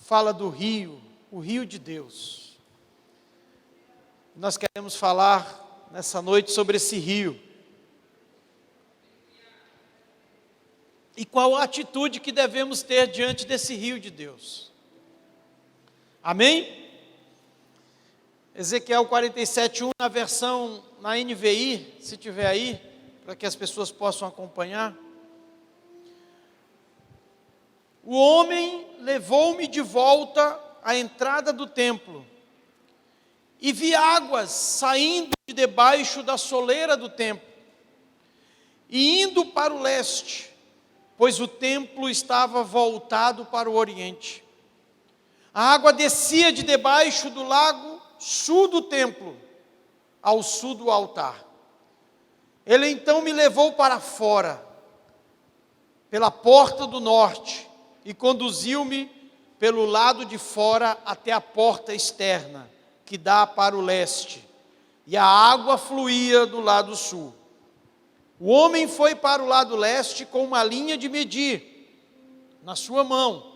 fala do rio, o rio de Deus. Nós queremos falar nessa noite sobre esse rio. E qual a atitude que devemos ter diante desse rio de Deus. Amém? Ezequiel 47:1, na versão, na NVI, se tiver aí, para que as pessoas possam acompanhar. O homem levou-me de volta à entrada do templo, e vi águas saindo de debaixo da soleira do templo, e indo para o leste, pois o templo estava voltado para o oriente. A água descia de debaixo do lago sul do templo, ao sul do altar. Ele então me levou para fora, pela porta do norte, e conduziu-me pelo lado de fora até a porta externa, que dá para o leste, e a água fluía do lado sul. O homem foi para o lado leste com uma linha de medir na sua mão,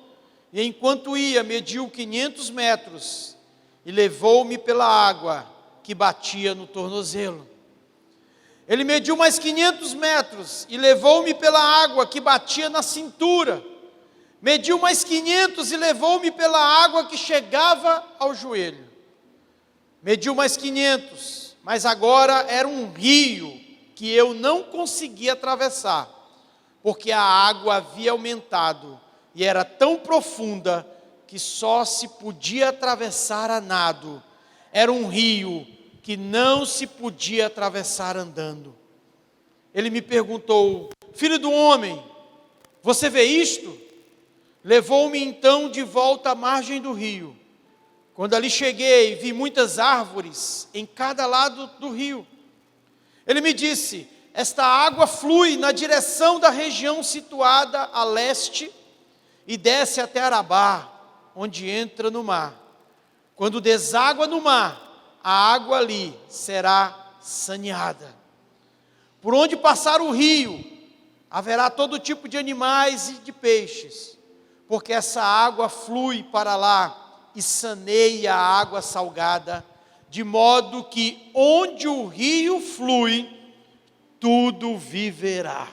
e enquanto ia, mediu 500 metros, e levou-me pela água que batia no tornozelo. Ele mediu mais 500 metros, e levou-me pela água que batia na cintura. Mediu mais 500 e levou-me pela água que chegava ao joelho. Mediu mais 500, mas agora era um rio que eu não conseguia atravessar, porque a água havia aumentado e era tão profunda que só se podia atravessar a nado. Era um rio que não se podia atravessar andando. Ele me perguntou: filho do homem, você vê isto? Levou-me então de volta à margem do rio. Quando ali cheguei, vi muitas árvores em cada lado do rio. Ele me disse: esta água flui na direção da região situada a leste e desce até Arabá, onde entra no mar. Quando deságua no mar, a água ali será saneada. Por onde passar o rio, haverá todo tipo de animais e de peixes, porque essa água flui para lá e saneia a água salgada, de modo que onde o rio flui, tudo viverá.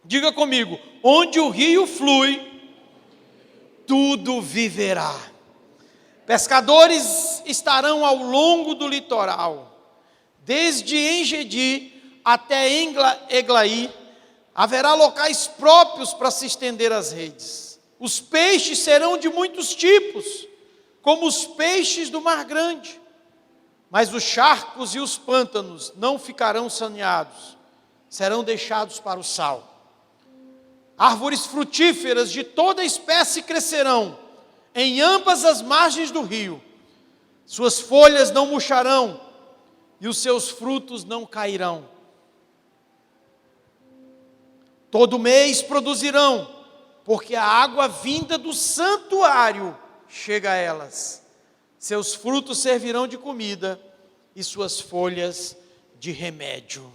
Diga comigo: onde o rio flui, tudo viverá. Pescadores estarão ao longo do litoral, desde Engedi até Eglaí. Haverá locais próprios para se estender as redes. Os peixes serão de muitos tipos, como os peixes do mar grande. Mas os charcos e os pântanos não ficarão saneados, serão deixados para o sal. Árvores frutíferas de toda espécie crescerão em ambas as margens do rio. Suas folhas não murcharão e os seus frutos não cairão. Todo mês produzirão, porque a água vinda do santuário chega a elas. Seus frutos servirão de comida e suas folhas de remédio.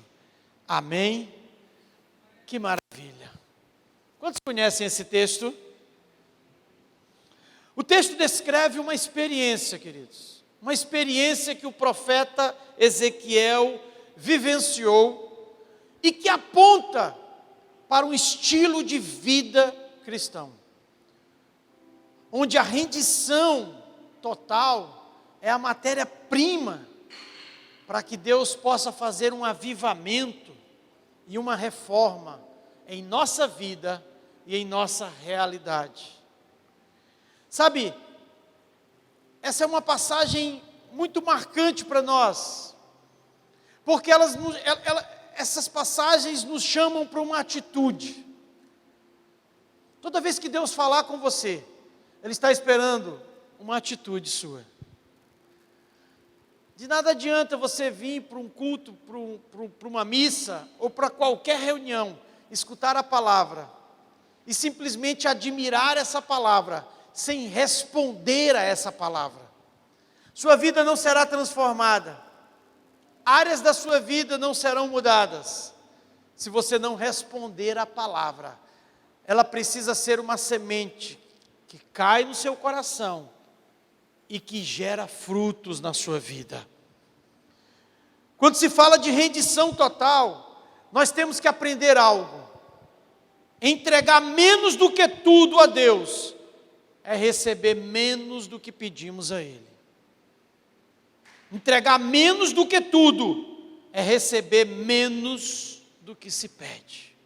Amém? Que maravilha! Quantos conhecem esse texto? O texto descreve uma experiência, queridos. Uma experiência que o profeta Ezequiel vivenciou e que aponta para um estilo de vida cristão, onde a rendição total é a matéria-prima para que Deus possa fazer um avivamento e uma reforma em nossa vida e em nossa realidade. Sabe, essa é uma passagem muito marcante para nós, porque essas passagens nos chamam para uma atitude. Toda vez que Deus falar com você, Ele está esperando uma atitude sua. De nada adianta você vir para um culto, para uma missa, ou para qualquer reunião, escutar a palavra, e simplesmente admirar essa palavra, sem responder a essa palavra. Sua vida não será transformada, áreas da sua vida não serão mudadas, se você não responder à palavra. Ela precisa ser uma semente que cai no seu coração e que gera frutos na sua vida. Quando se fala de rendição total, nós temos que aprender algo. Entregar menos do que tudo a Deus é receber menos do que pedimos a Ele. Entregar menos do que tudo é receber menos do que se pede.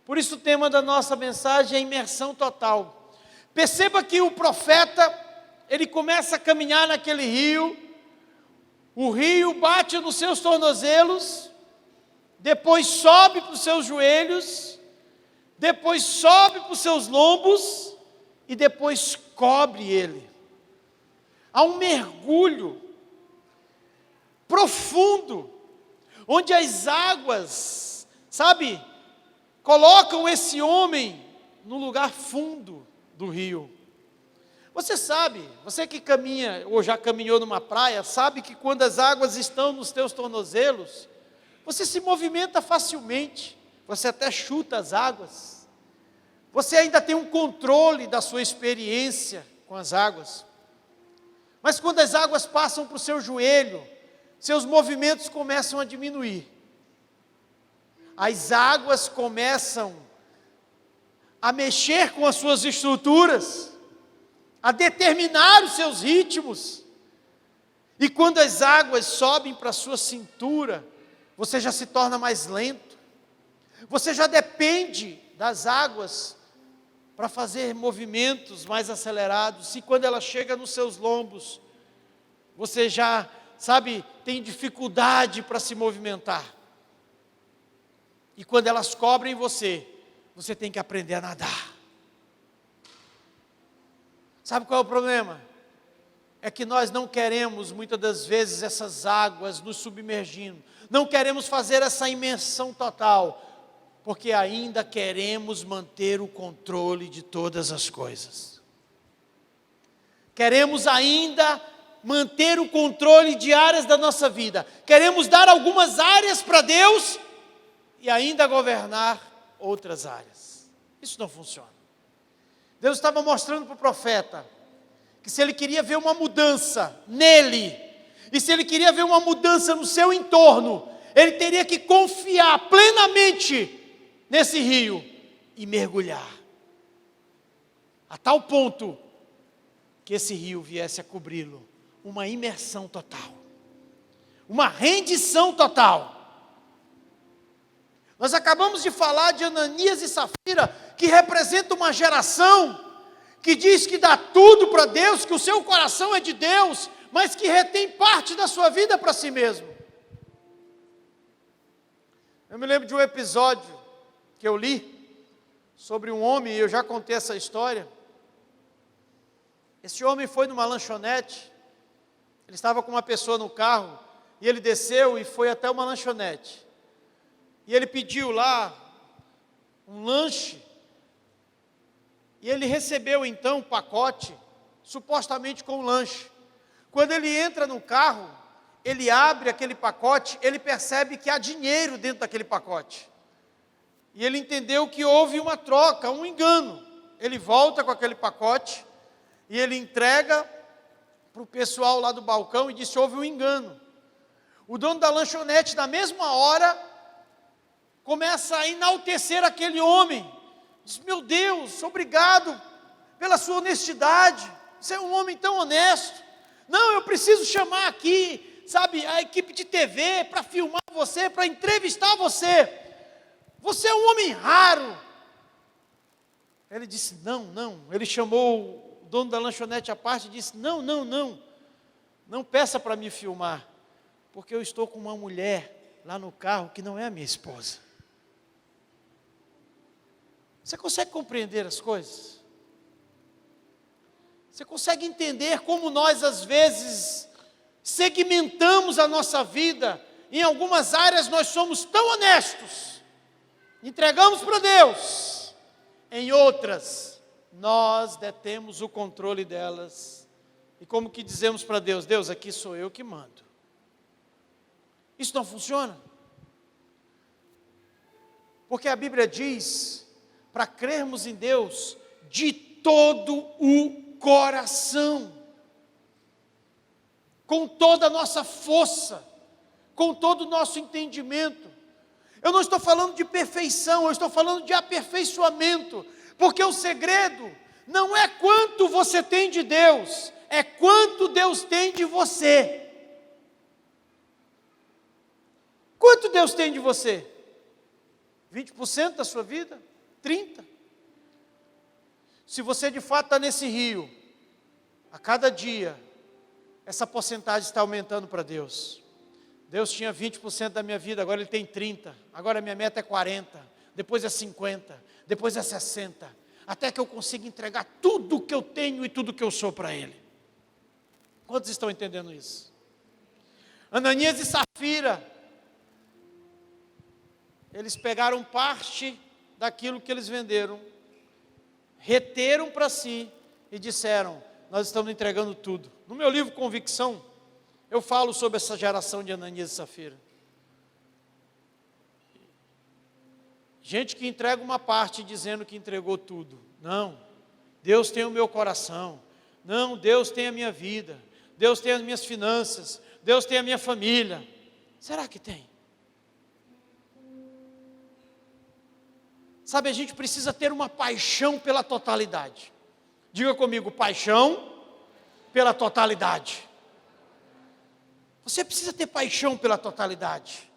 Por isso o tema da nossa mensagem é imersão total. Perceba que o profeta, ele começa a caminhar naquele rio, o rio bate nos seus tornozelos, depois sobe para os seus joelhos, depois sobe para os seus lombos e depois cobre ele. Há um mergulho profundo, onde as águas, sabe, colocam esse homem no lugar fundo do rio. Você sabe, você que caminha ou já caminhou numa praia, sabe que quando as águas estão nos teus tornozelos, você se movimenta facilmente, você até chuta as águas, você ainda tem um controle da sua experiência com as águas. Mas quando as águas passam para o seu joelho, seus movimentos começam a diminuir. As águas começam a mexer com as suas estruturas, a determinar os seus ritmos. E quando as águas sobem para a sua cintura, você já se torna mais lento. Você já depende das águas para fazer movimentos mais acelerados. E quando ela chega nos seus lombos, você já, sabe, tem dificuldade para se movimentar. E quando elas cobrem você, você tem que aprender a nadar. Sabe qual é o problema? É que nós não queremos, muitas das vezes, essas águas nos submergindo. Não queremos fazer essa imersão total, porque ainda queremos manter o controle de todas as coisas. Queremos ainda manter o controle de áreas da nossa vida. Queremos dar algumas áreas para Deus e ainda governar outras áreas. Isso não funciona. Deus estava mostrando para o profeta que se ele queria ver uma mudança nele, e se ele queria ver uma mudança no seu entorno, ele teria que confiar plenamente nesse rio e mergulhar, a tal ponto que esse rio viesse a cobri-lo. Uma imersão total, uma rendição total. Nós acabamos de falar de Ananias e Safira, que representa uma geração que diz que dá tudo para Deus, que o seu coração é de Deus, mas que retém parte da sua vida para si mesmo. Eu me lembro de um episódio que eu li sobre um homem, e eu já contei essa história. Esse homem foi numa lanchonete, ele estava com uma pessoa no carro, e ele desceu e foi até uma lanchonete. E ele pediu lá um lanche, e ele recebeu então um pacote, supostamente com um lanche. Quando ele entra no carro, ele abre aquele pacote, ele percebe que há dinheiro dentro daquele pacote. E ele entendeu que houve uma troca, um engano. Ele volta com aquele pacote, e ele entrega para o pessoal lá do balcão e disse: houve um engano. O dono da lanchonete, na mesma hora, começa a enaltecer aquele homem. Diz: meu Deus, obrigado pela sua honestidade, você é um homem tão honesto. Não, eu preciso chamar aqui, sabe, a equipe de TV para filmar você, para entrevistar você. Você é um homem raro. Ele disse: não. Ele chamou o dono da lanchonete à parte e disse: não peça para me filmar, porque eu estou com uma mulher lá no carro que não é a minha esposa. Você consegue compreender as coisas? Você consegue entender como nós, às vezes, segmentamos a nossa vida? Em algumas áreas nós somos tão honestos, entregamos para Deus. Em outras, nós detemos o controle delas. E como que dizemos para Deus: Deus, aqui sou eu que mando. Isso não funciona. Porque a Bíblia diz, para crermos em Deus, de todo o coração, com toda a nossa força, com todo o nosso entendimento. Eu não estou falando de perfeição, eu estou falando de aperfeiçoamento, porque o segredo não é quanto você tem de Deus, é quanto Deus tem de você. Quanto Deus tem de você? 20% da sua vida? 30%? Se você de fato está nesse rio, a cada dia, essa porcentagem está aumentando para Deus. Deus tinha 20% da minha vida, agora Ele tem 30%, agora a minha meta é 40%, depois é 50%, depois é 60%, até que eu consiga entregar tudo o que eu tenho e tudo o que eu sou para Ele. Quantos estão entendendo isso? Ananias e Safira, eles pegaram parte daquilo que eles venderam, reteram para si e disseram: nós estamos entregando tudo. No meu livro Convicção, eu falo sobre essa geração de Ananias e Safira. Gente que entrega uma parte dizendo que entregou tudo. Não, Deus tem o meu coração. Não, Deus tem a minha vida. Deus tem as minhas finanças. Deus tem a minha família. Será que tem? Sabe, a gente precisa ter uma paixão pela totalidade. Diga comigo, paixão pela totalidade. Você precisa ter paixão pela totalidade.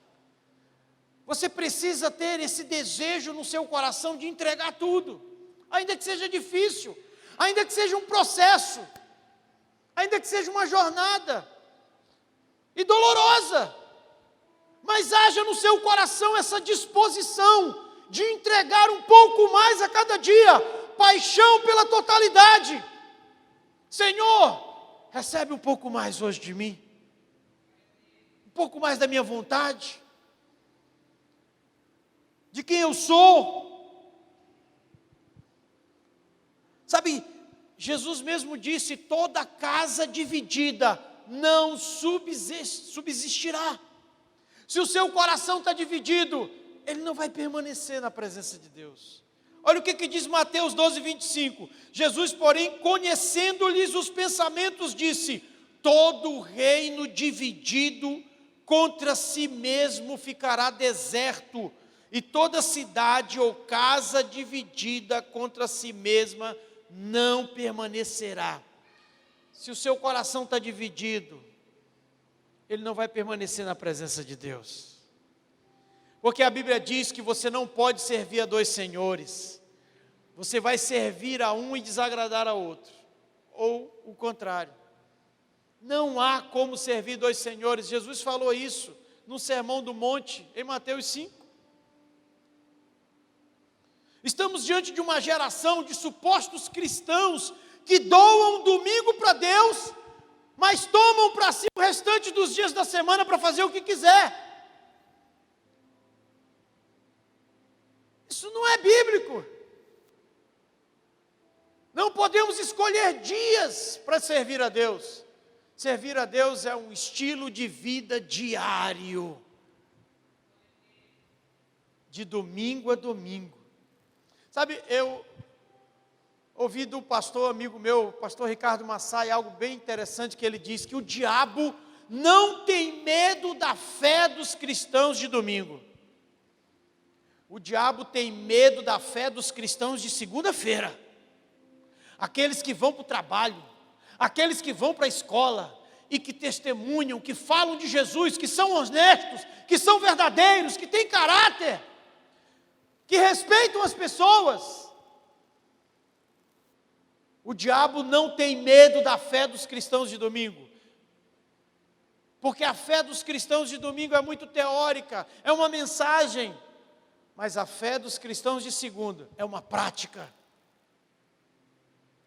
Você precisa ter esse desejo no seu coração de entregar tudo, ainda que seja difícil, ainda que seja um processo, ainda que seja uma jornada e dolorosa, mas haja no seu coração essa disposição de entregar um pouco mais a cada dia, paixão pela totalidade. Senhor, recebe um pouco mais hoje de mim, um pouco mais da minha vontade, de quem eu sou. Sabe, Jesus mesmo disse: toda casa dividida não subsistirá. Se o seu coração está dividido, ele não vai permanecer na presença de Deus. Olha o que diz Mateus 12:25. Jesus, porém, conhecendo-lhes os pensamentos, disse: todo reino dividido contra si mesmo ficará deserto, e toda cidade ou casa dividida contra si mesma não permanecerá. Se o seu coração está dividido, ele não vai permanecer na presença de Deus. Porque a Bíblia diz que você não pode servir a dois senhores. Você vai servir a um e desagradar a outro, ou o contrário. Não há como servir dois senhores. Jesus falou isso no Sermão do Monte, em Mateus 5. Estamos diante de uma geração de supostos cristãos que doam domingo para Deus, mas tomam para si o restante dos dias da semana para fazer o que quiser. Isso não é bíblico. Não podemos escolher dias para servir a Deus. Servir a Deus é um estilo de vida diário, de domingo a domingo. Sabe, eu ouvi do pastor amigo meu, pastor Ricardo Massai, algo bem interessante, que ele diz que o diabo não tem medo da fé dos cristãos de domingo. O diabo tem medo da fé dos cristãos de segunda-feira. Aqueles que vão para o trabalho, aqueles que vão para a escola e que testemunham, que falam de Jesus, que são honestos, que são verdadeiros, que têm caráter, que respeitam as pessoas. O diabo não tem medo da fé dos cristãos de domingo, porque a fé dos cristãos de domingo é muito teórica, é uma mensagem, mas a fé dos cristãos de segunda é uma prática.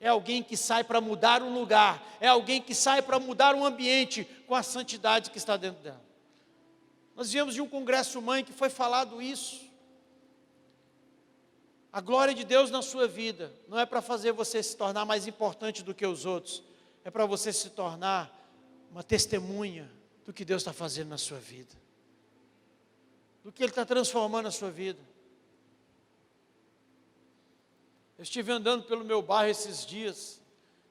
É alguém que sai para mudar um lugar, é alguém que sai para mudar um ambiente com a santidade que está dentro dela. Nós viemos de um congresso mãe que foi falado isso. A glória de Deus na sua vida não é para fazer você se tornar mais importante do que os outros, é para você se tornar uma testemunha do que Deus está fazendo na sua vida, do que Ele está transformando a sua vida. Eu estive andando pelo meu bairro esses dias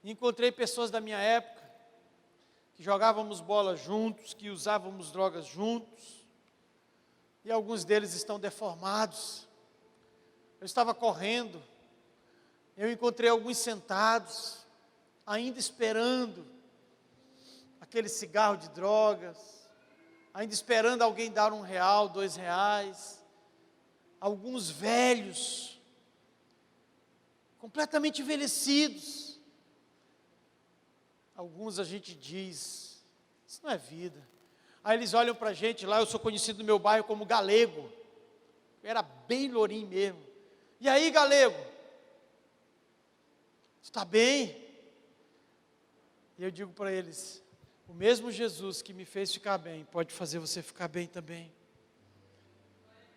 e encontrei pessoas da minha época, que jogávamos bola juntos, que usávamos drogas juntos, e alguns deles estão deformados. Eu estava correndo, eu encontrei alguns sentados, ainda esperando aquele cigarro de drogas, ainda esperando alguém dar R$1, R$2, alguns velhos, completamente envelhecidos. Alguns a gente diz, isso não é vida. Aí eles olham para a gente lá, eu sou conhecido no meu bairro como Galego, eu era bem lourinho mesmo. E aí, Galego, está bem? E eu digo para eles, o mesmo Jesus que me fez ficar bem, pode fazer você ficar bem também.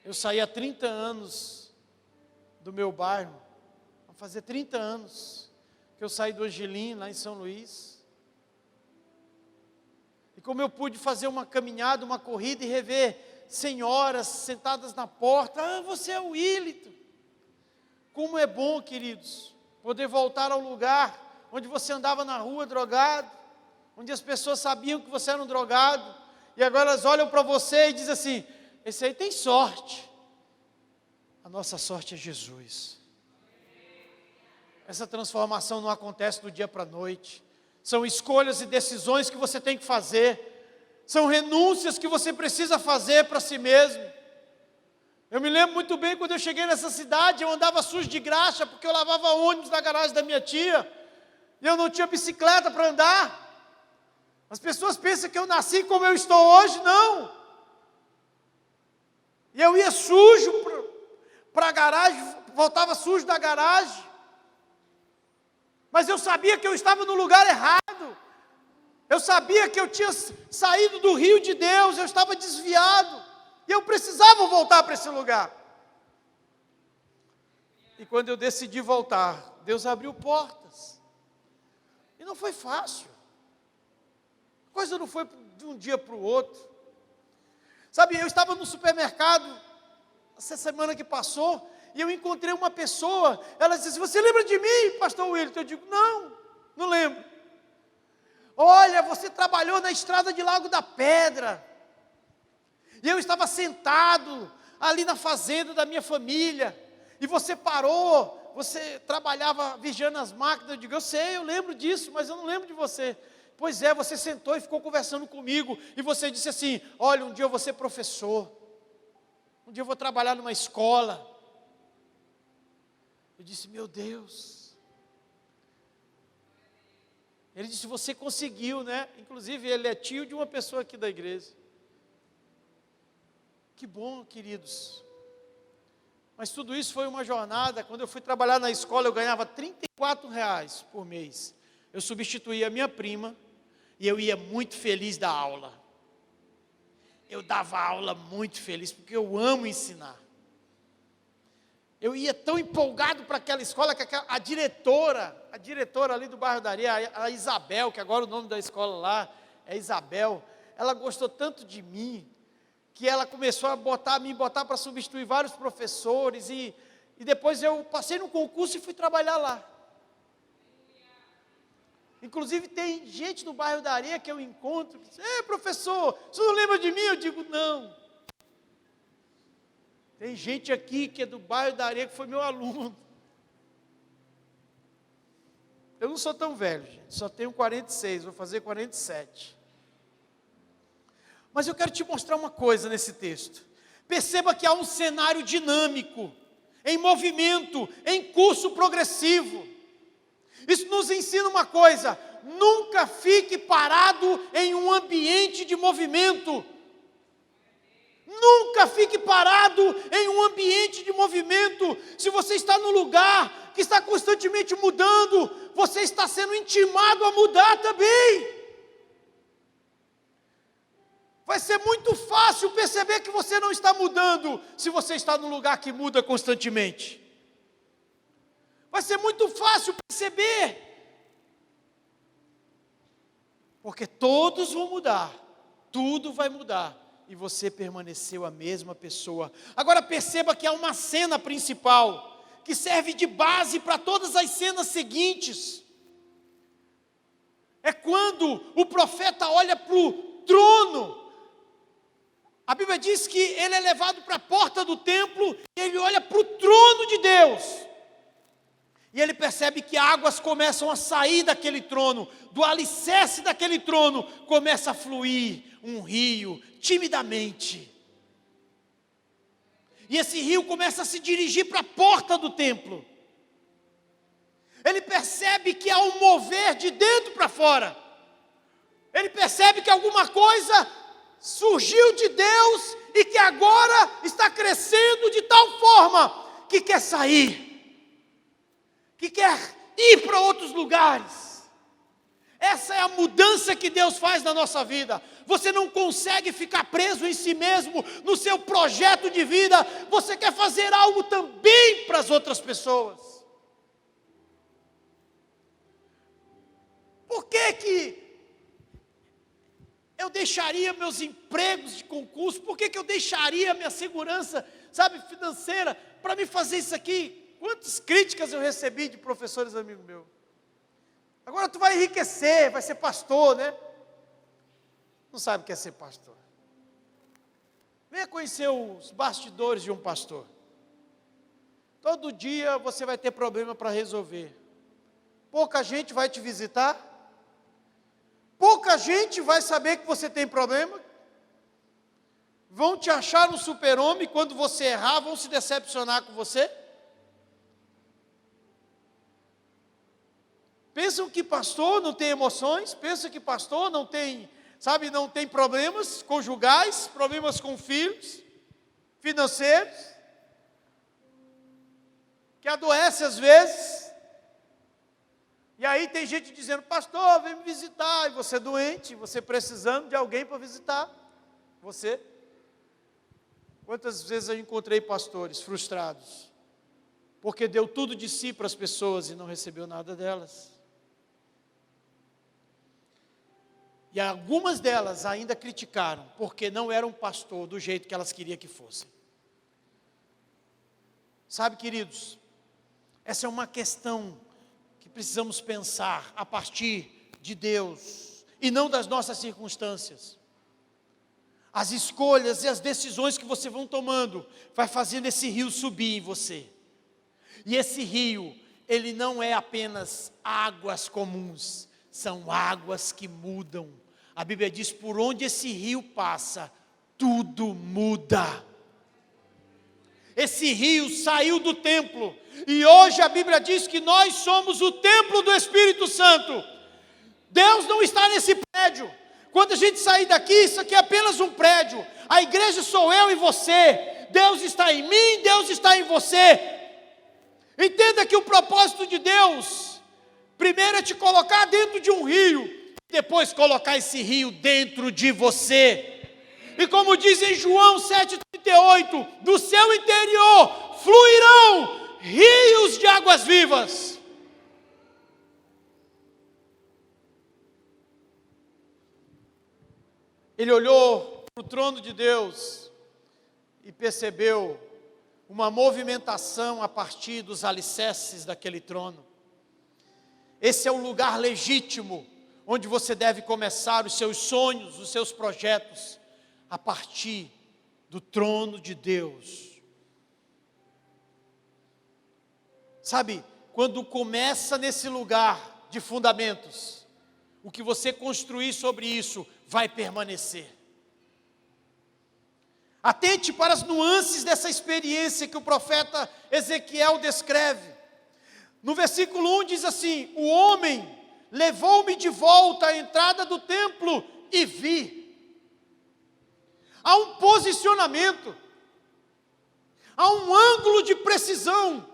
Eu saí há 30 anos do meu bairro, vai fazer 30 anos que eu saí do Angelim, lá em São Luís. E como eu pude fazer uma caminhada, uma corrida e rever senhoras sentadas na porta, você é o Willito. Como é bom, queridos, poder voltar ao lugar onde você andava na rua drogado, onde as pessoas sabiam que você era um drogado, e agora elas olham para você e dizem assim, esse aí tem sorte. A nossa sorte é Jesus. Essa transformação não acontece do dia para a noite, são escolhas e decisões que você tem que fazer, são renúncias que você precisa fazer para si mesmo. Eu me lembro muito bem quando eu cheguei nessa cidade, eu andava sujo de graxa, porque eu lavava ônibus na garagem da minha tia, e eu não tinha bicicleta para andar. As pessoas pensam que eu nasci como eu estou hoje, não. E eu ia sujo para a garagem, voltava sujo da garagem. Mas eu sabia que eu estava no lugar errado. Eu sabia que eu tinha saído do rio de Deus, eu estava desviado. E eu precisava voltar para esse lugar. E quando eu decidi voltar, Deus abriu portas. E não foi fácil. A coisa não foi de um dia para o outro. Sabe, eu estava no supermercado, essa semana que passou, e eu encontrei uma pessoa, ela disse assim, você lembra de mim, pastor Willito? Eu digo, não lembro. Olha, você trabalhou na estrada de Lago da Pedra. E eu estava sentado ali na fazenda da minha família, e você parou, você trabalhava vigiando as máquinas. Eu digo, eu sei, eu lembro disso, mas eu não lembro de você. Pois é, você sentou e ficou conversando comigo, e você disse assim, olha, um dia eu vou ser professor, um dia eu vou trabalhar numa escola. Eu disse, meu Deus. Ele disse, você conseguiu, né? Inclusive ele é tio de uma pessoa aqui da igreja. Que bom, queridos. Mas tudo isso foi uma jornada. Quando eu fui trabalhar na escola, eu ganhava R$34 por mês. Eu substituía a minha prima e eu ia muito feliz da aula. Eu dava aula muito feliz, porque eu amo ensinar. Eu ia tão empolgado para aquela escola, que a diretora ali do bairro da Areia, a Isabel, que agora o nome da escola lá é Isabel, ela gostou tanto de mim, que ela começou a me botar para substituir vários professores, e depois eu passei no concurso e fui trabalhar lá. Inclusive tem gente no bairro da Areia que eu encontro, que diz, professor, você não lembra de mim? Eu digo, não. Tem gente aqui que é do bairro da Areia que foi meu aluno. Eu não sou tão velho, gente, só tenho 46, vou fazer 47. Mas eu quero te mostrar uma coisa nesse texto. Perceba que há um cenário dinâmico, em movimento, em curso progressivo. Isso nos ensina uma coisa: nunca fique parado em um ambiente de movimento. Nunca fique parado em um ambiente de movimento. Se você está num lugar que está constantemente mudando, você está sendo intimado a mudar também. Vai ser muito fácil perceber que você não está mudando, se você está num lugar que muda constantemente. Vai ser muito fácil perceber, porque todos vão mudar, tudo vai mudar, e você permaneceu a mesma pessoa. Agora perceba que há uma cena principal, que serve de base para todas as cenas seguintes. É quando o profeta olha para o trono. A Bíblia diz que ele é levado para a porta do templo, e ele olha para o trono de Deus. E ele percebe que águas começam a sair daquele trono, do alicerce daquele trono, começa a fluir um rio, timidamente. E esse rio começa a se dirigir para a porta do templo. Ele percebe que há um mover de dentro para fora. Ele percebe que alguma coisa surgiu de Deus e que agora está crescendo de tal forma que quer sair, que quer ir para outros lugares. Essa é a mudança que Deus faz na nossa vida. Você não consegue ficar preso em si mesmo, no seu projeto de vida. Você quer fazer algo também para as outras pessoas. Por que eu deixaria meus empregos de concurso? Por que eu deixaria minha segurança, financeira, para me fazer isso aqui? Quantas críticas eu recebi de professores amigos meus. Agora tu vai enriquecer, vai ser pastor, né? Não sabe o que é ser pastor. Venha conhecer os bastidores de um pastor. Todo dia você vai ter problema para resolver. Pouca gente vai te visitar. Pouca gente vai saber que você tem problema. Vão te achar um super-homem, quando você errar, vão se decepcionar com você. Pensam que pastor não tem emoções, pensam que pastor não tem, não tem problemas conjugais, problemas com filhos, financeiros, que adoece às vezes. E aí tem gente dizendo: pastor, vem me visitar, e você doente, você precisando de alguém para visitar você. Quantas vezes eu encontrei pastores frustrados, porque deu tudo de si para as pessoas e não recebeu nada delas. E algumas delas ainda criticaram, porque não era um pastor do jeito que elas queriam que fosse. Sabe, queridos, essa é uma questão que precisamos pensar a partir de Deus, e não das nossas circunstâncias. As escolhas e as decisões que você vão tomando, vai fazendo esse rio subir em você. E esse rio, ele não é apenas águas comuns, são águas que mudam. A Bíblia diz: por onde esse rio passa, tudo muda. Esse rio saiu do templo, e hoje a Bíblia diz que nós somos o templo do Espírito Santo. Deus não está nesse prédio. Quando a gente sair daqui, isso aqui é apenas um prédio. A igreja sou eu e você. Deus está em mim, Deus está em você. Entenda que o propósito de Deus, primeiro é te colocar dentro de um rio, depois colocar esse rio dentro de você. E como diz em João 7,38, do seu interior fluirão rios de águas vivas. Ele olhou para o trono de Deus e percebeu uma movimentação a partir dos alicerces daquele trono. Esse é o lugar legítimo onde você deve começar os seus sonhos, os seus projetos, a partir do trono de Deus. Sabe, quando começa nesse lugar de fundamentos, o que você construir sobre isso vai permanecer. Atente para as nuances dessa experiência que o profeta Ezequiel descreve. No versículo 1 diz assim: o homem levou-me de volta à entrada do templo e vi. Há um posicionamento, há um ângulo de precisão,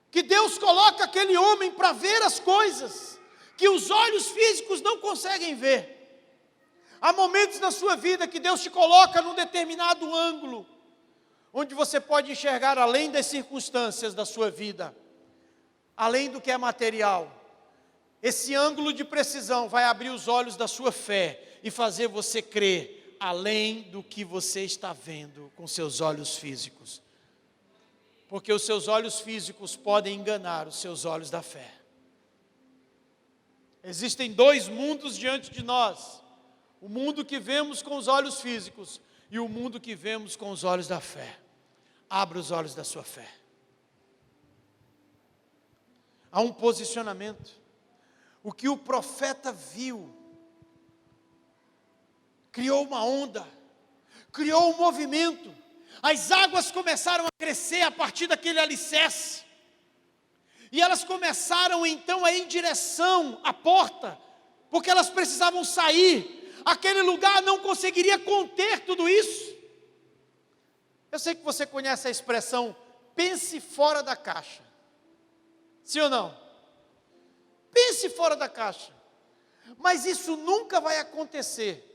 que Deus coloca aquele homem para ver as coisas que os olhos físicos não conseguem ver. Há momentos na sua vida que Deus te coloca num determinado ângulo, onde você pode enxergar além das circunstâncias da sua vida, além do que é material. Esse ângulo de precisão vai abrir os olhos da sua fé e fazer você crer além do que você está vendo com seus olhos físicos. Porque os seus olhos físicos podem enganar os seus olhos da fé. Existem dois mundos diante de nós: o mundo que vemos com os olhos físicos e o mundo que vemos com os olhos da fé. Abra os olhos da sua fé. Há um posicionamento. O que o profeta viu criou uma onda, criou um movimento. As águas começaram a crescer a partir daquele alicerce. E elas começaram então a ir em direção à porta, porque elas precisavam sair. Aquele lugar não conseguiria conter tudo isso. Eu sei que você conhece a expressão, pense fora da caixa. Sim ou não? Pense fora da caixa. Mas isso nunca vai acontecer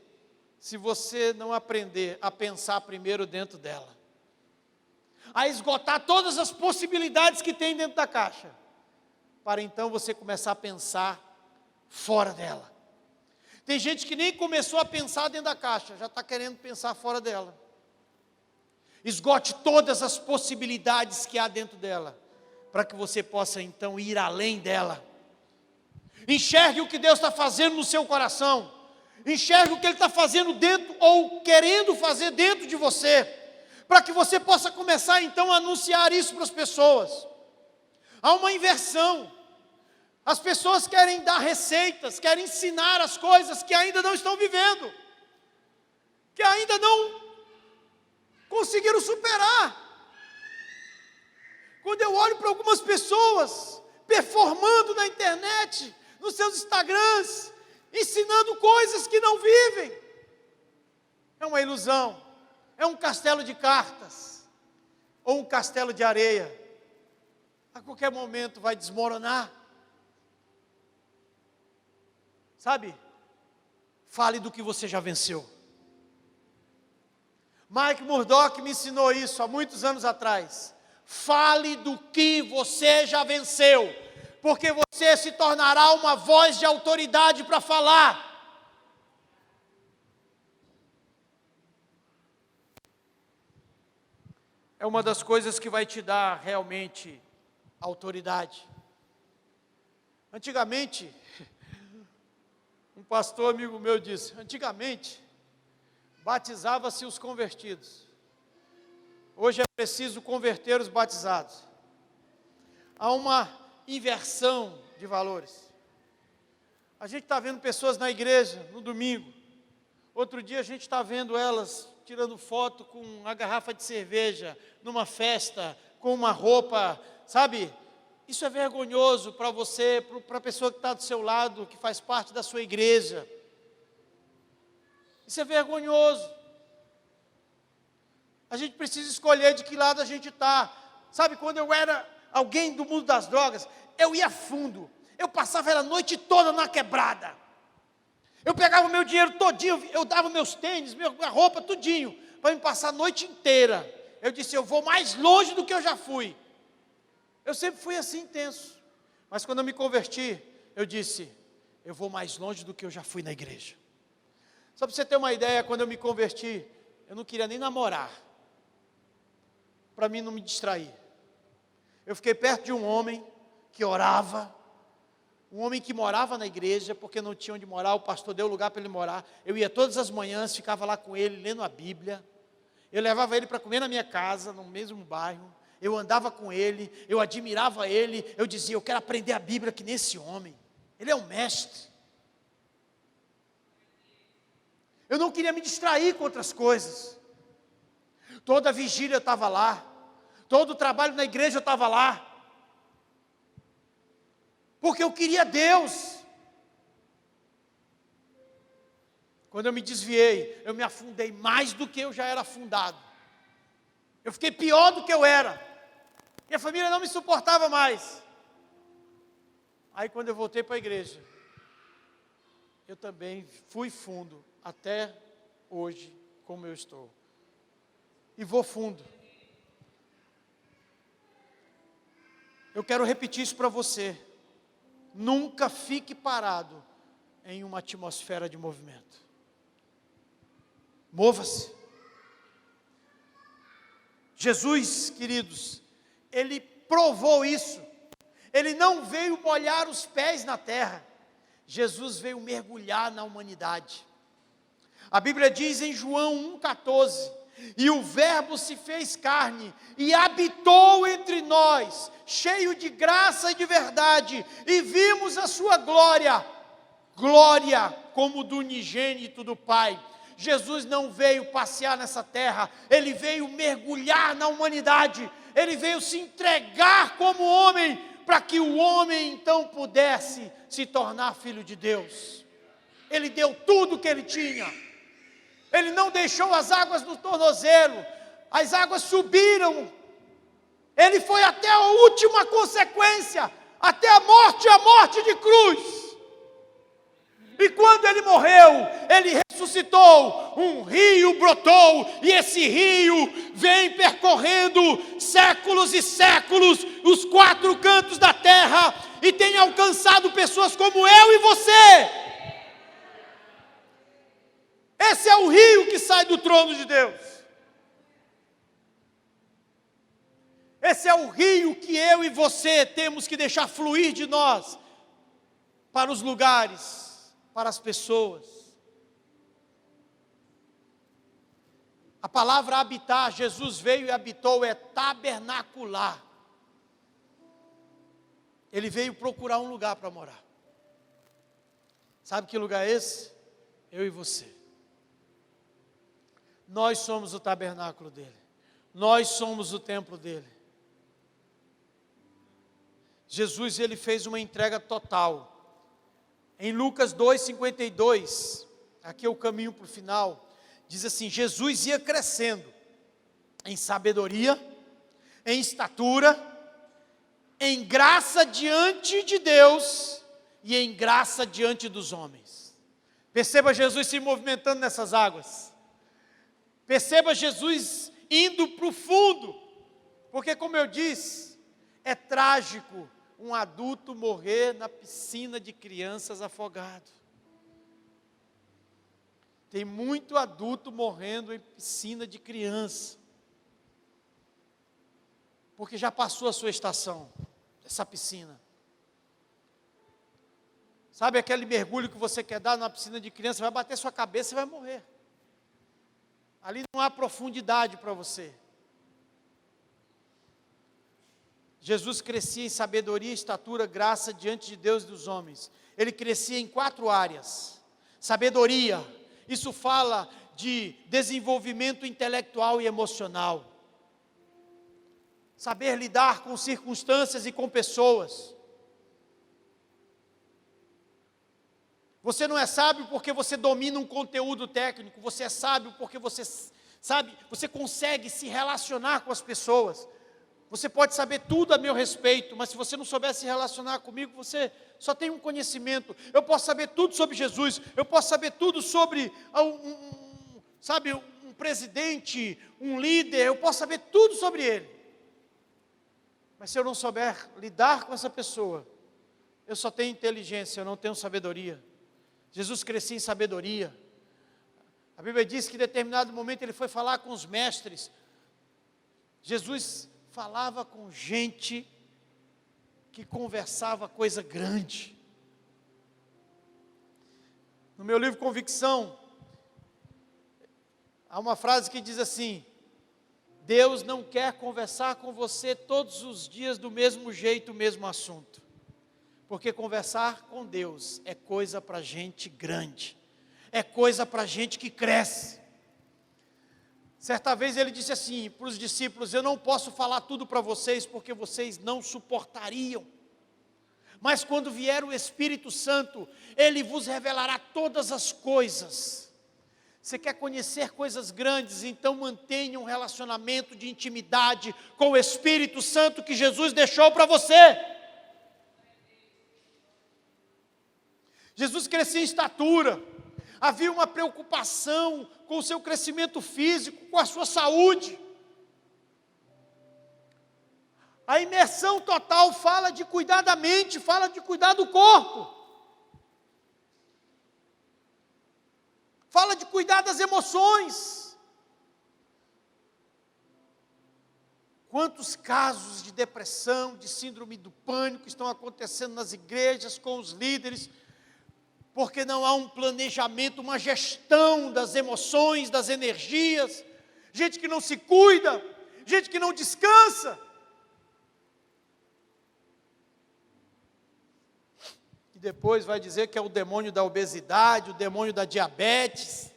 se você não aprender a pensar primeiro dentro dela, a esgotar todas as possibilidades que tem dentro da caixa, para então você começar a pensar fora dela. Tem gente que nem começou a pensar dentro da caixa, já está querendo pensar fora dela. Esgote todas as possibilidades que há dentro dela, para que você possa então ir além dela. Enxergue o que Deus está fazendo no seu coração. Enxergue o que Ele está fazendo dentro, ou querendo fazer dentro de você, para que você possa começar então a anunciar isso para as pessoas. Há uma inversão. As pessoas querem dar receitas, querem ensinar as coisas que ainda não estão vivendo, que ainda não conseguiram superar. Quando eu olho para algumas pessoas performando na internet, nos seus Instagrams, ensinando coisas que não vivem, é uma ilusão, é um castelo de cartas, ou um castelo de areia, a qualquer momento vai desmoronar. Sabe? Fale do que você já venceu. Mike Murdock me ensinou isso há muitos anos atrás. Fale do que você já venceu, porque você se tornará uma voz de autoridade para falar. É uma das coisas que vai te dar realmente autoridade. Antigamente, um pastor amigo meu disse, antigamente, batizava-se os convertidos. Hoje é preciso converter os batizados. Há uma inversão de valores. A gente está vendo pessoas na igreja, no domingo. Outro dia a gente está vendo elas tirando foto com a garrafa de cerveja, numa festa, com uma roupa, sabe? Isso é vergonhoso para você, para a pessoa que está do seu lado, que faz parte da sua igreja. Isso é vergonhoso. A gente precisa escolher de que lado a gente está. Sabe, quando eu era alguém do mundo das drogas, eu ia fundo. Eu passava a noite toda na quebrada. Eu pegava o meu dinheiro todinho, eu dava meus tênis, minha roupa, tudinho, para me passar a noite inteira. Eu disse, eu vou mais longe do que eu já fui. Eu sempre fui assim intenso. Mas quando eu me converti, eu disse, eu vou mais longe do que eu já fui na igreja. Só para você ter uma ideia, quando eu me converti, eu não queria nem namorar, para mim não me distrair. Eu fiquei perto de um homem que orava, um homem que morava na igreja, porque não tinha onde morar, o pastor deu lugar para ele morar. Eu ia todas as manhãs, ficava lá com ele, lendo a Bíblia. Eu levava ele para comer na minha casa, no mesmo bairro. Eu andava com ele, eu admirava ele. Eu dizia, eu quero aprender a Bíblia que nesse homem. Ele é um mestre. Eu não queria me distrair com outras coisas. Toda a vigília eu estava lá. Todo o trabalho na igreja eu estava lá. Porque eu queria Deus. Quando eu me desviei, eu me afundei mais do que eu já era afundado. Eu fiquei pior do que eu era. Minha família não me suportava mais. Aí quando eu voltei para a igreja, eu também fui fundo, até hoje, como eu estou. E vou fundo. Eu quero repetir isso para você. Nunca fique parado em uma atmosfera de movimento. Mova-se. Jesus, queridos, ele provou isso. Ele não veio molhar os pés na terra. Jesus veio mergulhar na humanidade. A Bíblia diz em João 1,14: e o Verbo se fez carne e habitou entre nós, cheio de graça e de verdade, e vimos a sua glória, glória como do unigênito do Pai. Jesus não veio passear nessa terra, ele veio mergulhar na humanidade, ele veio se entregar como homem, para que o homem então pudesse se tornar filho de Deus. Ele deu tudo o que ele tinha. Ele não deixou as águas no tornozelo, as águas subiram, ele foi até a última consequência, até a morte de cruz. E quando ele morreu, ele ressuscitou, um rio brotou, e esse rio vem percorrendo séculos e séculos, os 4 cantos da terra, e tem alcançado pessoas como eu e você. Esse é o rio que sai do trono de Deus. Esse é o rio que eu e você temos que deixar fluir de nós, para os lugares, para as pessoas. A palavra habitar, Jesus veio e habitou, é tabernacular. Ele veio procurar um lugar para morar. Sabe que lugar é esse? Eu e você. Nós somos o tabernáculo dele. Nós somos o templo dele. Jesus, ele fez uma entrega total. Em Lucas 2,52, aqui é o caminho para o final, diz assim: Jesus ia crescendo em sabedoria, em estatura, em graça diante de Deus e em graça diante dos homens. Perceba Jesus se movimentando nessas águas. Perceba Jesus indo para o fundo, porque, como eu disse, é trágico um adulto morrer na piscina de crianças afogado. Tem muito adulto morrendo em piscina de criança, porque já passou a sua estação, essa piscina. Sabe aquele mergulho que você quer dar na piscina de criança, vai bater sua cabeça e vai morrer. Ali não há profundidade para você. Jesus crescia em sabedoria, estatura, graça diante de Deus e dos homens. Ele crescia em 4 áreas. Sabedoria, isso fala de desenvolvimento intelectual e emocional. Saber lidar com circunstâncias e com pessoas. Você não é sábio porque você domina um conteúdo técnico, você é sábio porque você sabe, você consegue se relacionar com as pessoas. Você pode saber tudo a meu respeito, mas se você não souber se relacionar comigo, você só tem um conhecimento. Eu posso saber tudo sobre Jesus, eu posso saber tudo sobre um presidente, um líder, eu posso saber tudo sobre ele. Mas se eu não souber lidar com essa pessoa, eu só tenho inteligência, eu não tenho sabedoria. Jesus crescia em sabedoria. A Bíblia diz que em determinado momento ele foi falar com os mestres. Jesus falava com gente que conversava coisa grande. No meu livro Convicção, há uma frase que diz assim: Deus não quer conversar com você todos os dias do mesmo jeito, o mesmo assunto. Porque conversar com Deus é coisa para gente grande, é coisa para gente que cresce. Certa vez ele disse assim para os discípulos: eu não posso falar tudo para vocês, porque vocês não suportariam. Mas quando vier o Espírito Santo, Ele vos revelará todas as coisas. Você quer conhecer coisas grandes, então mantenha um relacionamento de intimidade com o Espírito Santo que Jesus deixou para você. Jesus crescia em estatura, havia uma preocupação com o seu crescimento físico, com a sua saúde. A imersão total fala de cuidar da mente, fala de cuidar do corpo, fala de cuidar das emoções. Quantos casos de depressão, de síndrome do pânico estão acontecendo nas igrejas, com os líderes, porque não há um planejamento, uma gestão das emoções, das energias, gente que não se cuida, gente que não descansa. E depois vai dizer que é o demônio da obesidade, o demônio da diabetes.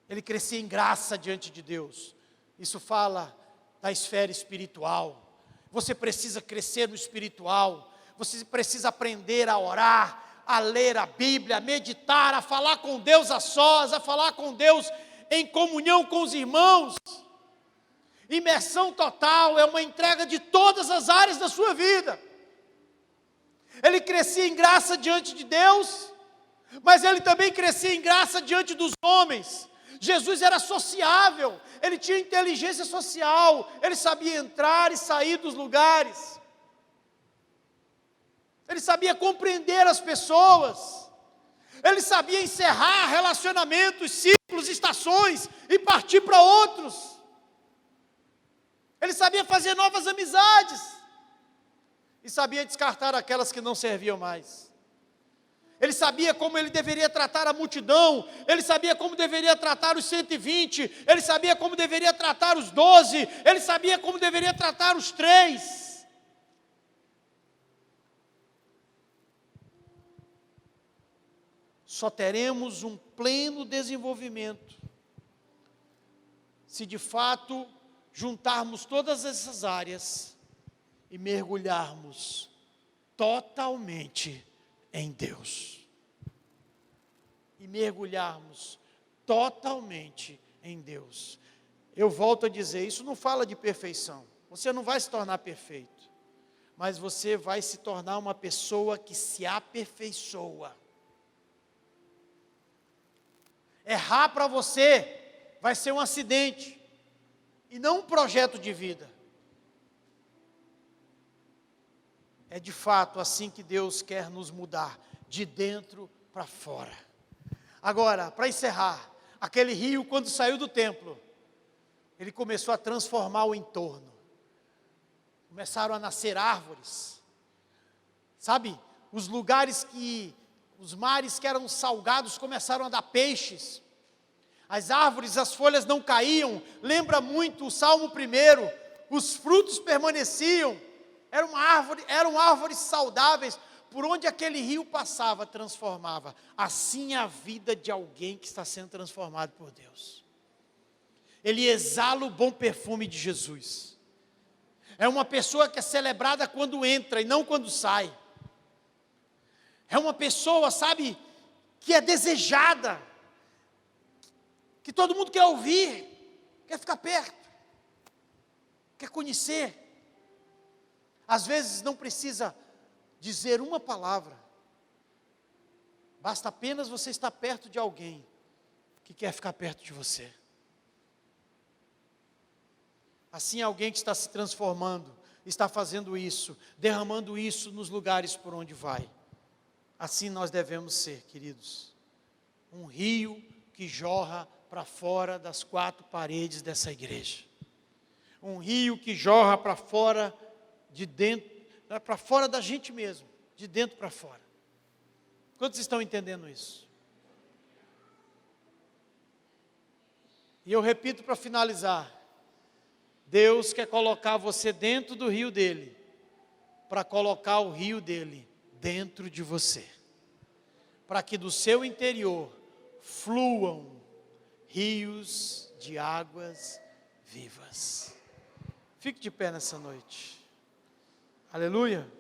Ele crescia em graça diante de Deus. Isso fala da esfera espiritual. Você precisa crescer no espiritual. Você precisa aprender a orar, a ler a Bíblia, a meditar, a falar com Deus a sós, a falar com Deus em comunhão com os irmãos. Imersão total é uma entrega de todas as áreas da sua vida. Ele crescia em graça diante de Deus, mas ele também crescia em graça diante dos homens. Jesus era sociável, ele tinha inteligência social, ele sabia entrar e sair dos lugares, ele sabia compreender as pessoas, ele sabia encerrar relacionamentos, ciclos, estações e partir para outros, ele sabia fazer novas amizades e sabia descartar aquelas que não serviam mais. Ele sabia como ele deveria tratar a multidão, ele sabia como deveria tratar os 120, ele sabia como deveria tratar os 12, ele sabia como deveria tratar os 3. Só teremos um pleno desenvolvimento se de fato juntarmos todas essas áreas e mergulharmos totalmente em Deus. E mergulharmos totalmente em Deus. Eu volto a dizer, isso não fala de perfeição. Você não vai se tornar perfeito, mas você vai se tornar uma pessoa que se aperfeiçoa. Errar para você vai ser um acidente e não um projeto de vida. É de fato assim que Deus quer nos mudar, de dentro para fora. Agora, para encerrar, aquele rio, quando saiu do templo, ele começou a transformar o entorno. Começaram a nascer árvores. Sabe, os lugares os mares que eram salgados começaram a dar peixes. As árvores, as folhas não caíam. Lembra muito o Salmo 1, os frutos permaneciam. Eram árvores saudáveis, por onde aquele rio passava, transformava. Assim é a vida de alguém que está sendo transformado por Deus. Ele exala o bom perfume de Jesus. É uma pessoa que é celebrada quando entra e não quando sai. É uma pessoa, sabe, que é desejada, que todo mundo quer ouvir, quer ficar perto, quer conhecer. Às vezes não precisa dizer uma palavra, basta apenas você estar perto de alguém que quer ficar perto de você. Assim, alguém que está se transformando, está fazendo isso, derramando isso nos lugares por onde vai. Assim nós devemos ser, queridos, um rio que jorra para fora das 4 paredes dessa igreja. Um rio que jorra para fora de dentro, para fora da gente mesmo, de dentro para fora. Quantos estão entendendo isso? E eu repito para finalizar, Deus quer colocar você dentro do rio dele, para colocar o rio dele dentro de você, para que do seu interior fluam rios de águas vivas. Fique de pé nessa noite. Aleluia.